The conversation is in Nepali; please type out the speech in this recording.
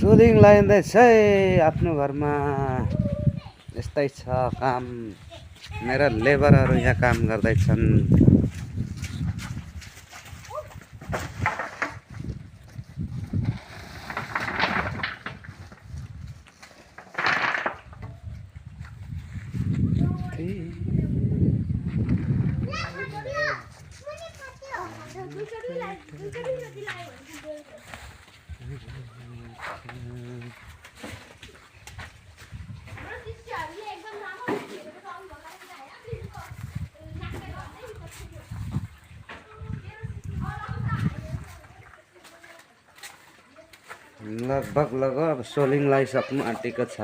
सोलिङ लगाइँदैछ है आफ्नो घरमा। यस्तै छ काम। मेरा लेबरहरू यहाँ काम गर्दैछन्। लगभग अब सोलिङ लगाइसक्नु आँटेको छ।